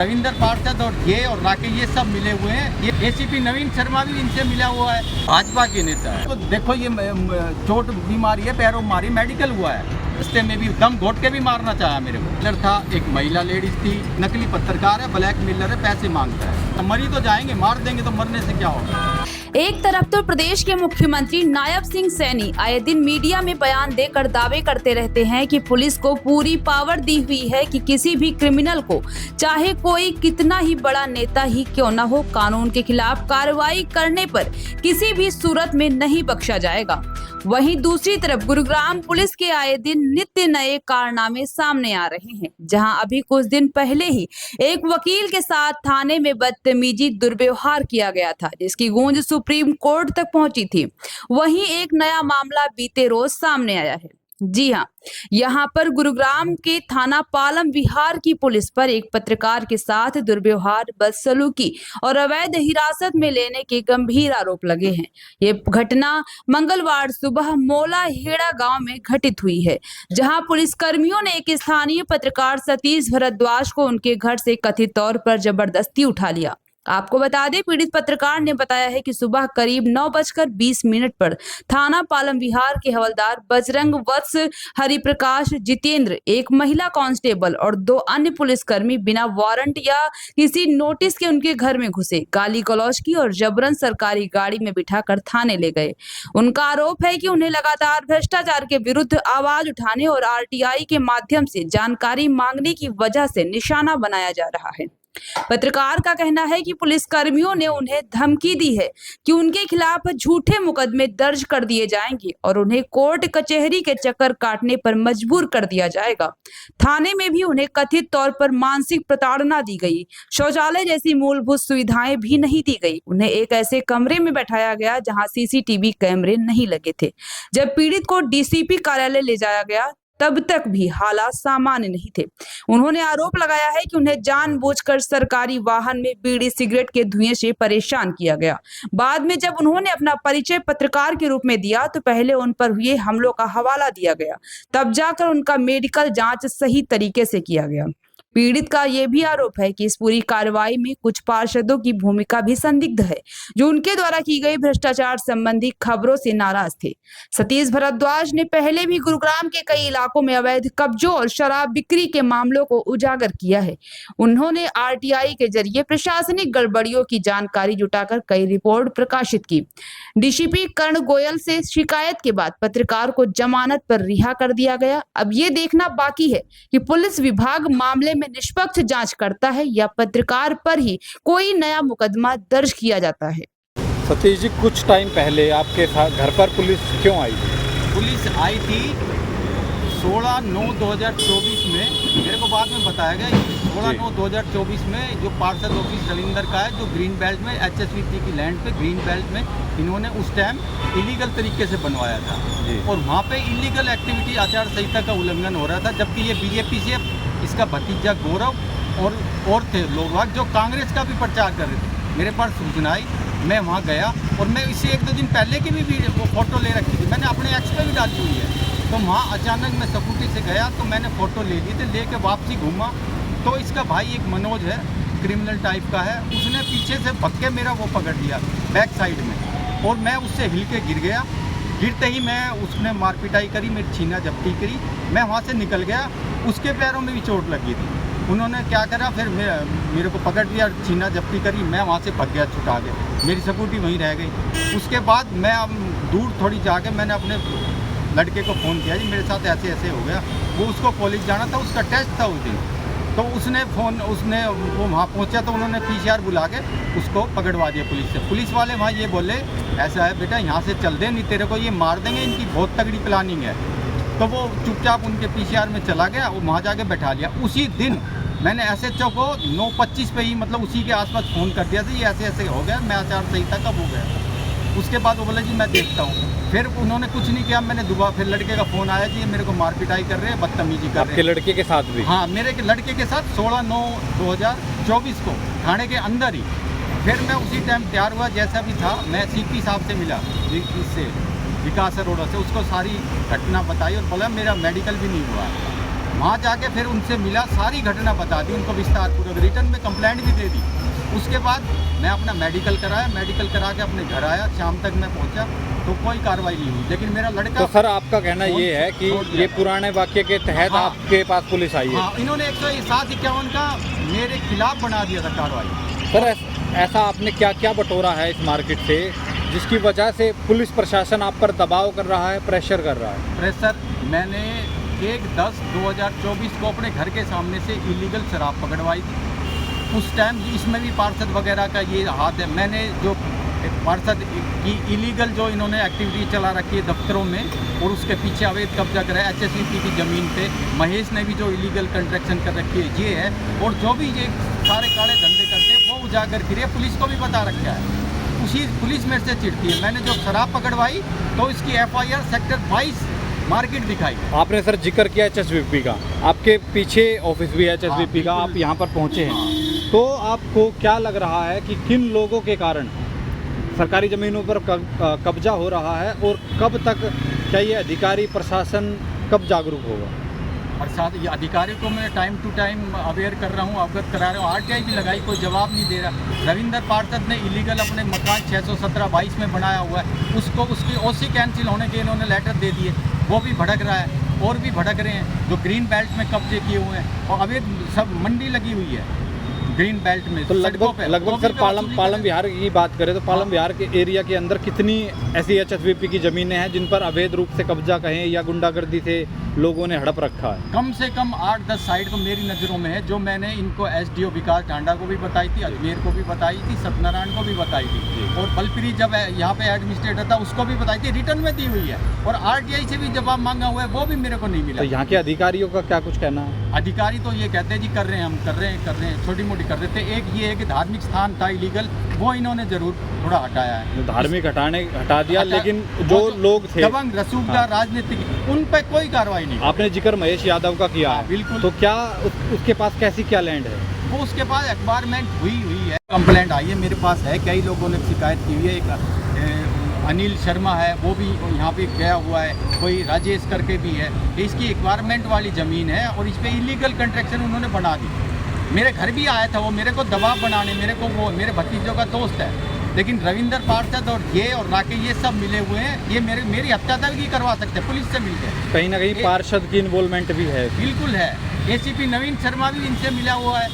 रविंदर पार्षद और ये और राकेश ये सब मिले हुए हैं। ये एसीपी नवीन शर्मा भी इनसे मिला हुआ है, भाजपा के नेता है। तो देखो ये चोट बीमारी है, पैरों मारी, मेडिकल हुआ है, रस्ते में भी दम घोट के भी मारना चाहा मेरे को। था एक महिला लेडीज थी, नकली पत्रकार है, ब्लैक मेलर है, पैसे मांगता है। तो मरी तो जाएंगे, मार देंगे तो मरने से क्या होगा। एक तरफ तो प्रदेश के मुख्यमंत्री नायब सिंह सैनी आए दिन मीडिया में बयान देकर दावे करते रहते हैं कि पुलिस को पूरी पावर दी हुई है कि किसी भी क्रिमिनल को, चाहे कोई कितना ही बड़ा नेता ही क्यों न हो, कानून के खिलाफ कार्रवाई करने पर किसी भी सूरत में नहीं बख्शा जाएगा। वहीं दूसरी तरफ गुरुग्राम पुलिस के आए दिन नित्य नए कारनामे सामने आ रहे हैं, जहां अभी कुछ दिन पहले ही एक वकील के साथ थाने में बदतमीजी, दुर्व्यवहार किया गया था, जिसकी गूंज सुप्रीम कोर्ट तक पहुंची थी। वहीं एक नया मामला बीते रोज सामने आया है। जी हां, यहां पर गुरुग्राम के थाना पालम विहार की पुलिस पर एक पत्रकार के साथ दुर्व्यवहार, बदसलूकी और अवैध हिरासत में लेने के गंभीर आरोप लगे हैं। ये घटना मंगलवार सुबह मोला हेड़ा गांव में घटित हुई है, जहां पुलिसकर्मियों ने एक स्थानीय पत्रकार सतीश भारद्वाज को उनके घर से कथित तौर पर जबरदस्ती उठा लिया। आपको बता दें, पीड़ित पत्रकार ने बताया है कि सुबह करीब 9:20 पर थाना पालम विहार के हवलदार बजरंग वत्स, हरिप्रकाश, जितेंद्र, एक महिला कांस्टेबल और 2 अन्य पुलिसकर्मी बिना वारंट या किसी नोटिस के उनके घर में घुसे, गाली गलौज की और जबरन सरकारी गाड़ी में बिठाकर थाने ले गए। उनका आरोप है कि उन्हें लगातार भ्रष्टाचार के विरुद्ध आवाज उठाने और आरटीआई के माध्यम से जानकारी मांगने की वजह से निशाना बनाया जा रहा है। पत्रकार का कहना है कि पुलिसकर्मियों ने उन्हें धमकी दी है कि उनके खिलाफ झूठे मुकदमे दर्ज कर दिए जाएंगे और उन्हें कोर्ट कचहरी के चक्कर काटने पर मजबूर कर दिया जाएगा। थाने में भी उन्हें कथित तौर पर मानसिक प्रताड़ना दी गई, शौचालय जैसी मूलभूत सुविधाएं भी नहीं दी गई। उन्हें एक ऐसे कमरे में बैठाया गया जहां सीसीटीवी कैमरे नहीं लगे थे। जब पीड़ित को डीसीपी कार्यालय ले जाया गया, तब तक भी हालात सामान्य नहीं थे। उन्होंने आरोप लगाया है कि उन्हें जानबूझकर सरकारी वाहन में बीड़ी सिगरेट के धुएं से परेशान किया गया। बाद में जब उन्होंने अपना परिचय पत्रकार के रूप में दिया, तो पहले उन पर हुए हमलों का हवाला दिया गया, तब जाकर उनका मेडिकल जांच सही तरीके से किया गया। पीड़ित का यह भी आरोप है कि इस पूरी कार्रवाई में कुछ पार्षदों की भूमिका भी संदिग्ध है, जो उनके द्वारा की गई भ्रष्टाचार संबंधी खबरों से नाराज थे। सतीश भारद्वाज ने पहले भी गुरुग्राम के कई इलाकों में अवैध कब्जों और शराब बिक्री के मामलों को उजागर किया है। उन्होंने आरटीआई के जरिए प्रशासनिक गड़बड़ियों की जानकारी जुटाकर कई रिपोर्ट प्रकाशित की। डीसीपी कर्ण गोयल से शिकायत के बाद पत्रकार को जमानत पर रिहा कर दिया गया। अब ये देखना बाकी है कि पुलिस विभाग मामले में निष्पक्ष जांच करता है या पत्रकार पर ही कोई नया मुकदमा दर्ज किया जाता है। सतीश जी, कुछ टाइम पहले आपके घर पर पुलिस क्यों आई? पुलिस आई थी 16/9/2024 में। मेरे को बाद में बताया गया 16/9/2024 में जो पार्षद ऑफिस रविंदर का है, जो ग्रीन बेल्ट में HSVT की लैंड पे ग्रीन बेल्ट में इन्होंने उस टाइम इलीगल तरीके से बनवाया था और वहाँ पे इलीगल एक्टिविटी, आचार संहिता का उल्लंघन हो रहा था। जबकि ये बीजेपी से इसका भतीजा गौरव और थे लोग जो कांग्रेस का भी प्रचार कर रहे थे। मेरे पास सूचना आई, मैं वहाँ गया और मैं इससे 1-2 दिन पहले की भी वो फ़ोटो ले रखी थी, मैंने अपने एक्स पे भी डाली हुई है। तो वहाँ अचानक मैं स्कूटी से गया तो मैंने फ़ोटो ले ली थी, लेके वापसी घूमा तो इसका भाई एक मनोज है, क्रिमिनल टाइप का है, उसने पीछे से भग के मेरा वो पकड़ लिया बैक साइड में और मैं उससे हिल के गिर गया। गिरते ही मैं उसने मारपिटाई करी, मेरी छीना जब्ती करी, मैं वहाँ से निकल गया। उसके पैरों में भी चोट लगी थी। उन्होंने क्या करा, फिर मेरे को पकड़ लिया, छीना जब्ती करी, मैं वहाँ से भाग गया छुटा के, मेरी स्कूटी वहीं रह गई। उसके बाद मैं दूर थोड़ी जाके मैंने अपने लड़के को फ़ोन किया, जी मेरे साथ ऐसे ऐसे हो गया। वो उसको कॉलेज जाना था, उसका टेस्ट था उस दिन, तो उसने वो वहाँ पहुँचा तो उन्होंने PCR बुला के उसको पकड़वा दिया पुलिस से। पुलिस वाले वहाँ ये बोले, ऐसा है बेटा यहाँ से चल दे, नहीं तेरे को ये मार देंगे, इनकी बहुत तगड़ी प्लानिंग है। तो वो चुपचाप उनके PCR में चला गया, वो वहाँ जाके बैठा लिया। उसी दिन मैंने SHO को 9:25 पे ही, मतलब उसी के आसपास फ़ोन कर दिया था, ये ऐसे ऐसे हो गया, मैं आचार संहिता कब हो गया। उसके बाद वो बोला जी मैं देखता हूँ। फिर उन्होंने कुछ नहीं किया, मैंने दोबारा फिर लड़के का फ़ोन आया, जी मेरे को मारपिटाई कर रहे हैं, बदतमीजी कर रहे हैं। आपके लड़के के साथ भी? हाँ, मेरे लड़के के साथ 16/9/2024 को थाने के अंदर ही। फिर मैं उसी टाइम तैयार हुआ, जैसा भी था, मैं CP साहब से मिला, इससे विकास अरोड़ा से, उसको सारी घटना बताई और बोला मेरा मेडिकल भी नहीं हुआ। वहाँ जाके फिर उनसे मिला, सारी घटना बता दी उनको विस्तारपूर्वक, रिटर्न में कंप्लेंट भी दे दी। उसके बाद मैं अपना मेडिकल कराया, मेडिकल करा के अपने घर आया, शाम तक मैं पहुंचा तो कोई कार्रवाई नहीं हुई। लेकिन मेरा लड़का तो सर आपका कहना ये है कि ये पुराने वाक्य के तहत हाँ। आपके पास पुलिस आई है? हाँ, इन्होंने 107-51 का मेरे खिलाफ बना दिया था कार्रवाई। सर ऐसा आपने क्या क्या बटोरा है इस मार्केट से जिसकी वजह से पुलिस प्रशासन आप पर दबाव कर रहा है, प्रेशर कर रहा है? प्रेशर, मैंने 1/10/2024 को अपने घर के सामने से इलीगल शराब पकड़वाई थी। उस टाइम इसमें भी पार्षद वगैरह का ये हाथ है। मैंने जो पार्षद की इलीगल जो इन्होंने एक्टिविटी चला रखी है दफ्तरों में और उसके पीछे अवैध कब्जा करा है HSVP की ज़मीन पे, महेश ने भी जो इलीगल कंस्ट्रक्शन कर रखी है ये है, और जो भी ये सारे काले धंधे करते हैं वो उजागर किए, पुलिस को भी बता रखा है। उसी पुलिस मेरे से चिढ़ती है। मैंने जो शराब पकड़वाई तो इसकी FIR सेक्टर 22 मार्केट दिखाई। आपने सर जिक्र किया HSVP का, आपके पीछे ऑफिस भी है HSVP का, आप यहाँ पर पहुँचे हैं, तो आपको क्या लग रहा है कि किन लोगों के कारण सरकारी ज़मीनों पर कब्जा हो रहा है और कब तक क्या ये अधिकारी प्रशासन कब जागरूक होगा? और साथ ये अधिकारियों को मैं टाइम टू टाइम अवेयर कर रहा हूँ, अवगत करा रहा हूँ। RTI भी लगाई, कोई जवाब नहीं दे रहा। रविंदर पार्षद ने इलीगल अपने मकान 617-22 में बनाया हुआ है, उसको उसकी OC कैंसिल होने के इन्होंने लेटर दे दिए, वो भी भड़क रहा है और भी भड़क रहे हैं। जो ग्रीन बेल्ट में कब्जे किए हुए हैं और अवैध सब मंडी लगी हुई है ग्रीन बेल्ट में, तो लगभग सर पालम विहार की बात करें तो पालम विहार के एरिया के अंदर कितनी ऐसी HSVP की ज़मीनें हैं जिन पर अवैध रूप से कब्जा कहें या गुंडागर्दी से लोगों ने हड़प रखा है? कम से कम 8-10 साइट तो मेरी नज़रों में है, जो मैंने इनको SDO विकास टांडा को भी बताई थी, अजमेर को भी बताई थी, सत्यनारायण को भी बताई थी, और बलपरी जब यहाँ पे एडमिनिस्ट्रेटर था उसको भी बताई थी, रिटर्न में दी हुई है, और RTI से भी जवाब मांगा हुआ है, वो भी मेरे को नहीं मिला। तो यहाँ के अधिकारियों का क्या कुछ कहना है? अधिकारी तो ये कहते हैं जी कर रहे हैं, हम कर रहे हैं, छोटी मोटी कर देते। एक ये है कि धार्मिक स्थान था इलीगल, वो इन्होंने जरूर थोड़ा हटाया है। धार्मिक हटा दिया, लेकिन जो लोग थे दबंग रसूखदार राजनीतिक, उन पे कोई कार्रवाई नहीं। आपने जिक्र महेश यादव का किया है, बिल्कुल। तो क्या उसके पास कैसी क्या लैंड है? वो उसके पास एक्वायरमेंट हुई है, कंप्लेंट आई है मेरे पास है, कई लोगों ने शिकायत की हुई है। एक अनिल शर्मा है, वो भी यहाँ पे गया हुआ है, कोई राजेश करके भी है। इसकी एक्वायरमेंट वाली ज़मीन है और इस पर इलीगल कंस्ट्रक्शन उन्होंने बना दी। मेरे घर भी आया था वो, मेरे को दबाव बनाने, वो मेरे भतीजों का दोस्त है, लेकिन रविंदर पार्षद और राकेश ये सब मिले हुए हैं, ये मेरी हत्या तक भी करवा सकते हैं पुलिस से मिलकर। कहीं ना कहीं पार्षद की इन्वॉल्वमेंट भी है? बिल्कुल है। ACP नवीन शर्मा भी इनसे मिला हुआ है,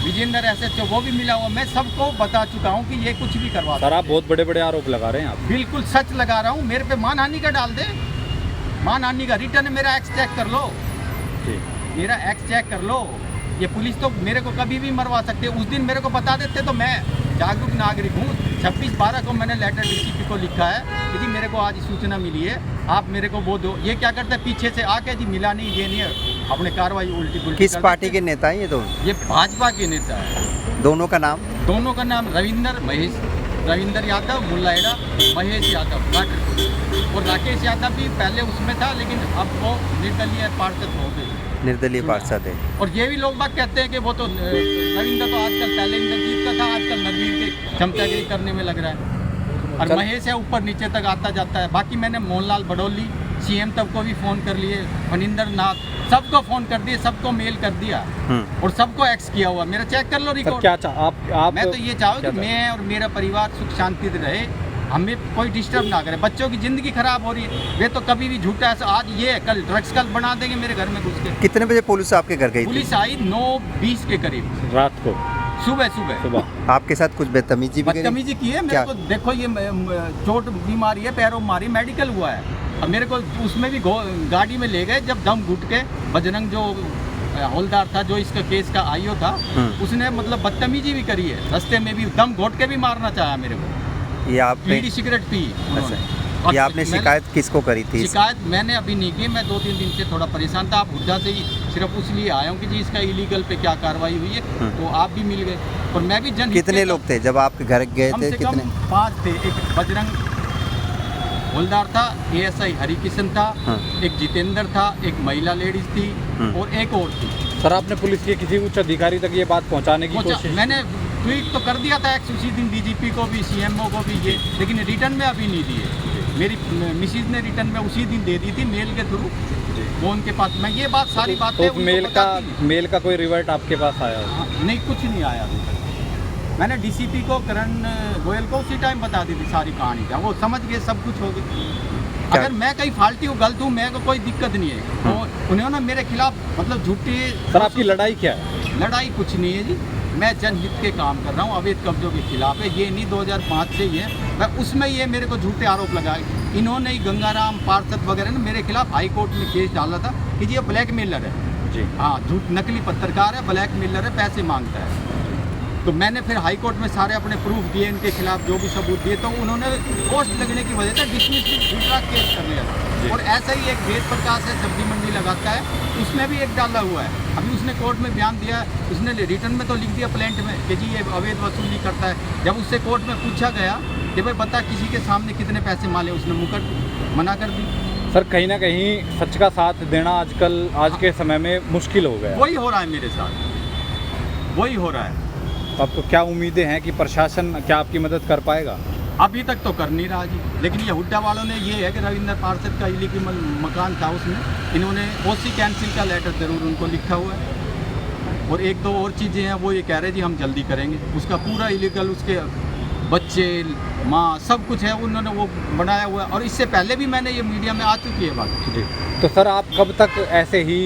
विजेंद्र SHO वो भी मिला हुआ। मैं सबको बता चुका हूँ कि ये कुछ भी करवा। सर आप बहुत बड़े बड़े आरोप लगा रहे हैं। आप बिल्कुल सच लगा रहा हूँ। मेरे पे मानहानि का डाल दे, मानहानि का रिटर्न मेरा एक्स चेक कर लो, मेरा एक्स चेक कर लो। ये पुलिस तो मेरे को कभी भी मरवा सकते। उस दिन मेरे को बता देते तो मैं जागरूक नागरिक हूँ। 26/12 को मैंने लेटर DCP को लिखा है कि जी मेरे को आज सूचना मिली है, आप मेरे को वो दो। ये क्या करते हैं, पीछे से आके जी मिला नहीं, ये नहीं है, अपने कार्रवाई उल्टी पुल्टी। किस पार्टी के नेता हैं ये दोनों? ये भाजपा के नेता है। दोनों का नाम? दोनों का नाम रविंदर यादव, मुल्ला हेड़ा, महेश यादव गाटरपुर, और राकेश यादव भी पहले उसमें था, लेकिन अब वो निर्दलीय पार्षद हो गए, निर्दलीय पार्षद है। और ये भी लोग बात कहते हैं कि वो तो रविंदर तो आजकल, पहले इंद्रजीत का था, आजकल नरवीर के चमचागिरी करने में लग रहा है, और महेश है ऊपर नीचे तक आता जाता है। बाकी मैंने मोहनलाल बडोली CM तक को भी फ़ोन कर लिए, फनिंदर नाथ सबको फ़ोन कर दिए, सबको मेल कर दिया और सबको एक्स किया हुआ। मेरा चेक कर लो रिकॉर्ड। क्या आप मैं तो ये चाहूँ कि मैं और मेरा परिवार सुख शांति से रहे, हमें कोई डिस्टर्ब ना करे। बच्चों की ज़िंदगी खराब हो रही है, वे तो कभी भी झूठा है, आज ये है कल ड्रग्स कल बना देंगे मेरे घर में घुस के। कितने बजे पुलिस आपके घर गई थी? पुलिस आई 9:20 के करीब, रात को, सुबह। आपके साथ कुछ बदतमीजी भी की है? मेरे को देखो, ये चोट बीमारी है, पैरों मारी, मेडिकल हुआ है। अब मेरे को उसमें भी गाड़ी में ले गए, जब दम घुट के बजरंग जो हवलदार था, जो इसका केस का IO था, उसने मतलब बदतमीजी भी करी है, रास्ते में भी दम घोट के भी मारना चाहा मेरे को। ये आप बीड़ी सिगरेट पी। अच्छा, ये आपने शिकायत किसको करी थी? शिकायत मैंने अभी नहीं की, मैं 2-3 दिन से थोड़ा परेशान था। आप हुड्डा से ही सिर्फ उसलिए आया हूँ कि जी इसका इलीगल पे क्या कार्रवाई हुई है, तो आप भी मिल गए और मैं भी कितने लोग थे जब आपके घर गए थे? कितने? 5 थे। एक बजरंग हवलदार था, ASI हरिकिशन था, एक जितेंद्र था, एक महिला लेडीज थी और एक और थी। सर आपने पुलिस के किसी उच्च अधिकारी तक ये बात पहुंचाने की कोशिश? मैंने ट्वीट तो कर दिया था उसी दिन, DGP को भी, CMO को भी, ये, लेकिन रिटर्न में अभी नहीं दिए। मेरी मिसिज ने रिटर्न में उसी दिन दे दी थी मेल के थ्रू, वो उनके पास, मैं ये बात सारी बातें तो उनको बताती नहीं। मेल का कोई रिवर्ट आपके पास आया हो? हाँ, नहीं, कुछ नहीं आया अभी तक। मैंने डीसीपी को, करण गोयल को उसी टाइम बता दी थी सारी कहानी, क्या वो समझ गए, सब कुछ हो गया। अगर मैं कहीं फाल्टी हूँ, गलत हूँ, मेरे को कोई दिक्कत नहीं है। तो उन्होंने मेरे खिलाफ मतलब झूठी। सर आपकी लड़ाई क्या है? लड़ाई कुछ नहीं है जी, मैं जनहित के काम कर रहा हूँ, अवैध कब्जों के खिलाफ है। ये नहीं 2005 से ही है, मैं उसमें ये मेरे को झूठे आरोप लगाए। इन्होंने ही गंगाराम पार्षद वगैरह ने मेरे खिलाफ हाई कोर्ट में केस डाला था कि ये ब्लैकमेलर है जी। हाँ, झूठ नकली पत्रकार है, ब्लैकमेलर है, पैसे मांगता है। तो मैंने फिर हाई कोर्ट में सारे अपने प्रूफ दिए, इनके खिलाफ जो भी सबूत दिए, तो उन्होंने पोस्ट लगने की वजह से डिसमिस दूसरा केस कर लिया था। और ऐसा ही एक वेद प्रकाश है, सब्जी मंडी लगाता है, उसमें भी एक डाला हुआ है। अभी उसने कोर्ट में बयान दिया, उसने रिटर्न में तो लिख दिया प्लेंट में कि जी ये अवैध वसूली करता है। जब उससे कोर्ट में पूछा गया कि भाई बता किसी के सामने कितने पैसे माले, उसने मुकर मना कर दी। सर कहीं ना कहीं सच का साथ देना आजकल आज के समय में मुश्किल हो गया है। वही हो रहा है मेरे साथ, वही हो रहा है। आपको क्या उम्मीदें हैं कि प्रशासन क्या आपकी मदद कर पाएगा? अभी तक तो कर नहीं रहा जी, लेकिन ये हुड्डा वालों ने ये है कि रविंद्र पार्षद का इलीगल मकान था, उसमें इन्होंने ओसी कैंसिल का लेटर जरूर उनको लिखा हुआ है। और एक दो और चीज़ें हैं, वो ये कह रहे जी हम जल्दी करेंगे, उसका पूरा इलीगल, उसके बच्चे माँ सब कुछ है, उन्होंने वो बनाया हुआ है। और इससे पहले भी मैंने ये मीडिया में आ चुकी है बात जी। तो सर आप कब तक ऐसे ही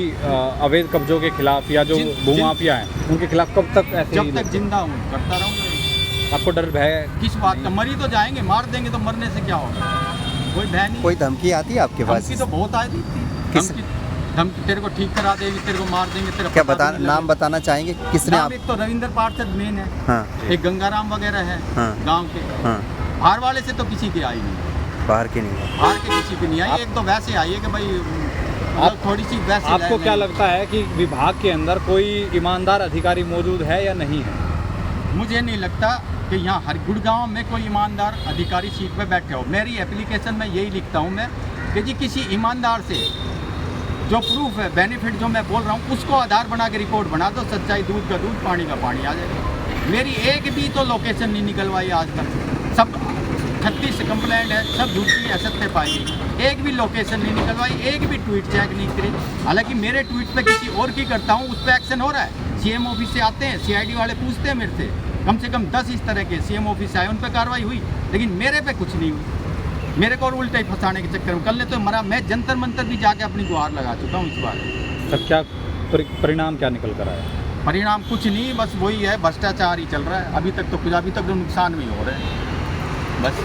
अवैध कब्जों के खिलाफ या जो भूमाफिया हैं उनके खिलाफ कब तक ऐसे जब ही तक जिंदा हूँ करता रहूँगा। आपको डर भय किस बात का? मरी तो जाएंगे, मार देंगे तो मरने से क्या होगा? कोई भय नहीं। कोई धमकी आती है आपके पास? धमकी तो बहुत आई थी। किस- धमकी तेरे को ठीक करा देंगे, तेरे को मार देंगे, तेरा क्या पता भी नहीं नाम लगेगा। बताना चाहेंगे किसने नाम आप? एक तो रविंद्र पार्षद मेन है, हाँ एक गंगाराम वगैरह है हाँ। गांव के। हाँ, बाहर वाले से तो किसी की आई नहीं, बाहर के नहीं है। बाहर के किसी की नहीं आई। एक तो वैसे आई है कि भाई मतलब थोड़ी सी वैसे आपको क्या नहीं। लगता है कि विभाग के अंदर कोई ईमानदार अधिकारी मौजूद है या नहीं है? मुझे नहीं लगता कि यहाँ हर गुड़गांव में कोई ईमानदार अधिकारी सीट पे बैठे हो। मेरी एप्लीकेशन में यही लिखता हूँ मैं कि जी किसी ईमानदार से जो प्रूफ है, बेनिफिट जो मैं बोल रहा हूँ, उसको आधार बना के रिपोर्ट बना दो। सच्चाई दूध का दूध, पानी का पानी आ जाएगा। मेरी एक भी तो लोकेशन नहीं निकलवाई आज तक। सब 36 कंप्लेंट है, सब झूठी असत्य पाई गई। एक भी लोकेशन नहीं निकलवाई, एक भी ट्वीट चेक नहीं करी। हालांकि मेरे ट्वीट पे किसी और की करता हूँ, उस पर एक्शन हो रहा है। सीएम ऑफिस से आते हैं, सीआईडी वाले पूछते हैं मेरे से कम 10 इस तरह के सीएम ऑफिस से आए, उन पर कार्रवाई हुई, लेकिन मेरे पे कुछ नहीं हुई। मेरे को और उल्टा ही फंसाने के चक्कर में कल ने तो मरा। मैं जंतर मंतर भी जाके अपनी गुहार लगा चुका हूँ इस बार। सर क्या परिणाम क्या निकल कर आया? परिणाम कुछ नहीं, बस वही है, भ्रष्टाचार ही चल रहा है अभी तक तो। कुछ अभी तक तो नुकसान भी हो रहे हैं बस।